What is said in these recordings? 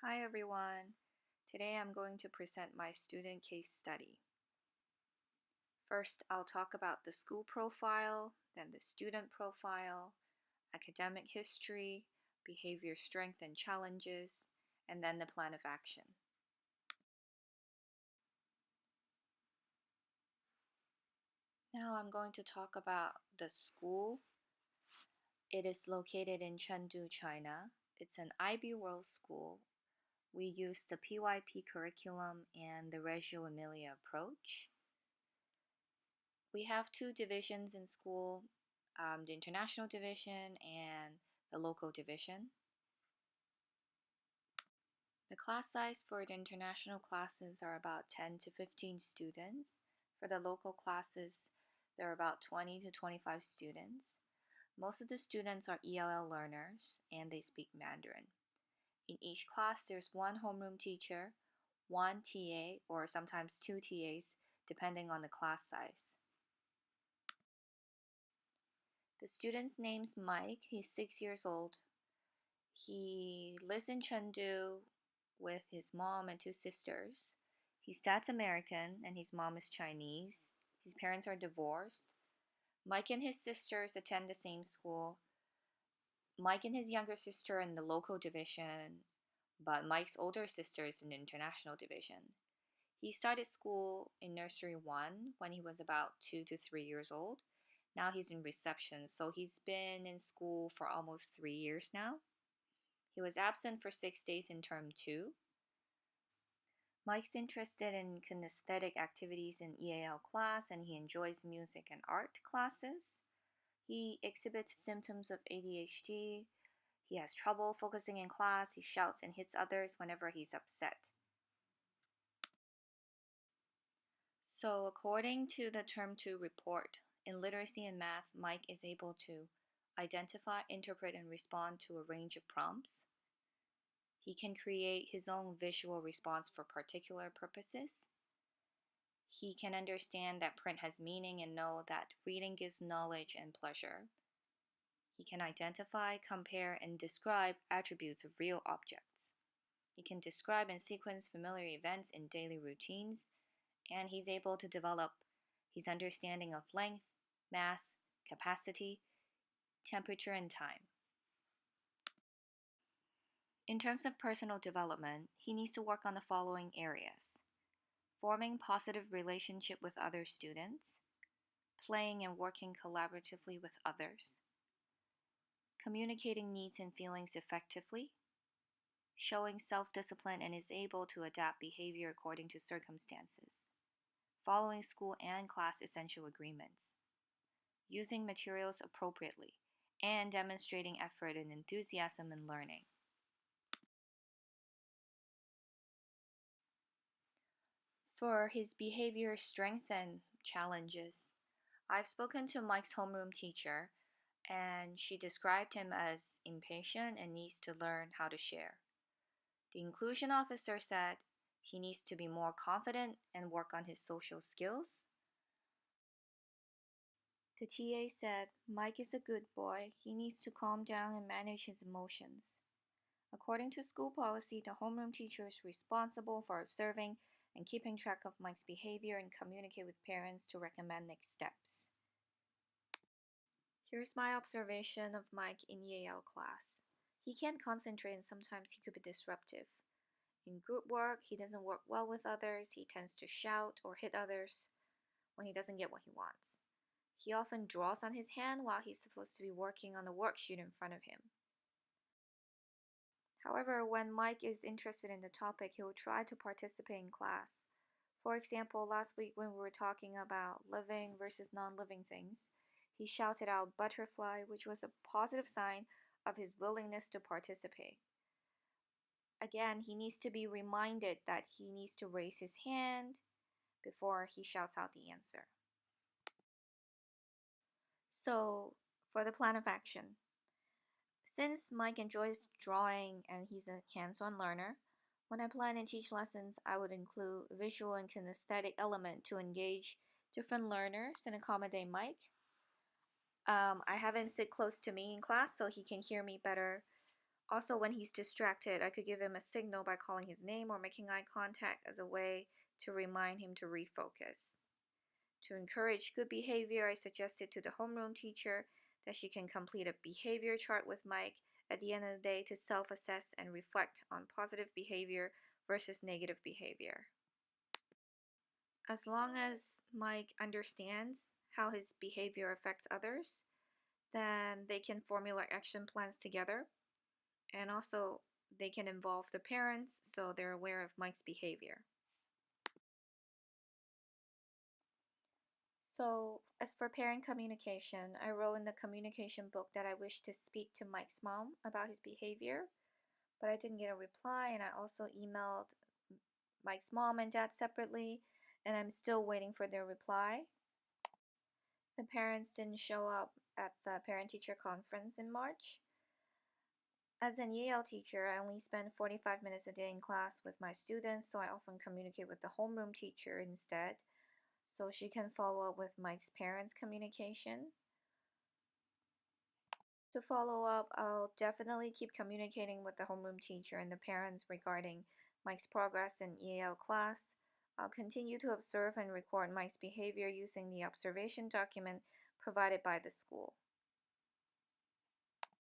Hi everyone. Today I'm going to present my student case study. First, I'll talk about the school profile, then the student profile, academic history, behavior strength and challenges, and then the plan of action. Now I'm going to talk about the school. It is located in Chengdu, China. It's an IB World school. We use the PYP curriculum and the Reggio Emilia approach. We have two divisions in school, the international division and the local division. The class size for the international classes are about 10 to 15 students. For the local classes, there are about 20 to 25 students. Most of the students are ELL learners and they speak Mandarin. In each class, there's one homeroom teacher, one TA, or sometimes two TAs, depending on the class size. The student's name's Mike. He's 6 years old. He lives in Chengdu with his mom and two sisters. His dad's American and his mom is Chinese. His parents are divorced. Mike and his sisters attend the same school. Mike and his younger sister are in the local division, but Mike's older sister is in the international division. He started school in nursery 1 when he was about 2 to 3 years old. Now he's in reception, so he's been in school for almost 3 years now. He was absent for 6 days in term 2. Mike's interested in kinesthetic activities in EAL class and he enjoys music and art classes. He exhibits symptoms of ADHD. He has trouble focusing in class. He shouts and hits others whenever he's upset. So according to the term 2 report, in literacy and math, Mike is able to identify, interpret, and respond to a range of prompts. He can create his own visual response for particular purposes. He can understand that print has meaning and know that reading gives knowledge and pleasure. He can identify, compare, and describe attributes of real objects. He can describe and sequence familiar events in daily routines, and he's able to develop his understanding of length, mass, capacity, temperature, and time. In terms of personal development, he needs to work on the following areas: forming positive relationship with other students, playing and working collaboratively with others, communicating needs and feelings effectively, showing self-discipline and is able to adapt behavior according to circumstances, following school and class essential agreements, using materials appropriately, and demonstrating effort and enthusiasm in learning. For his behavior strength and challenges, I've spoken to Mike's homeroom teacher, and she described him as impatient and needs to learn how to share. The inclusion officer said he needs to be more confident and work on his social skills. The TA said Mike is a good boy. He needs to calm down and manage his emotions. According to school policy, the homeroom teacher is responsible for observing and keeping track of Mike's behavior and communicate with parents to recommend next steps. Here's my observation of Mike in EAL class. He can't concentrate and sometimes he could be disruptive. In group work, he doesn't work well with others. He tends to shout or hit others when he doesn't get what he wants. He often draws on his hand while he's supposed to be working on the worksheet in front of him. However, when Mike is interested in the topic, he will try to participate in class. For example, last week when we were talking about living versus non-living things, he shouted out butterfly, which was a positive sign of his willingness to participate. Again, he needs to be reminded that he needs to raise his hand before he shouts out the answer. So, for the plan of action, since Mike enjoys drawing and he's a hands-on learner, when I plan and teach lessons, I would include visual and kinesthetic element to engage different learners and accommodate Mike. I have him sit close to me in class so he can hear me better Also, when he's distracted, I could give him a signal by calling his name or making eye contact as a way to remind him to refocus. To encourage good behavior, I suggested to the homeroom teacher that she can complete a behavior chart with Mike at the end of the day to self-assess and reflect on positive behavior versus negative behavior. As long as Mike understands how his behavior affects others, then they can formulate action plans together, and also they can involve the parents so they're aware of Mike's behavior. So, as for parent communication, I wrote in the communication book that I wish to speak to Mike's mom about his behavior, but I didn't get a reply, and I also emailed Mike's mom and dad separately, and I'm still waiting for their reply. The parents didn't show up at the parent-teacher conference in March. As an EL teacher, I only spend 45 minutes a day in class with my students, so I often communicate with the homeroom teacher instead, so she can follow up with Mike's parents' communication. To follow up, I'll definitely keep communicating with the homeroom teacher and the parents regarding Mike's progress in EAL class. I'll continue to observe and record Mike's behavior using the observation document provided by the school.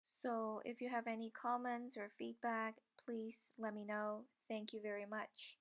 So if you have any comments or feedback, please let me know. Thank you very much.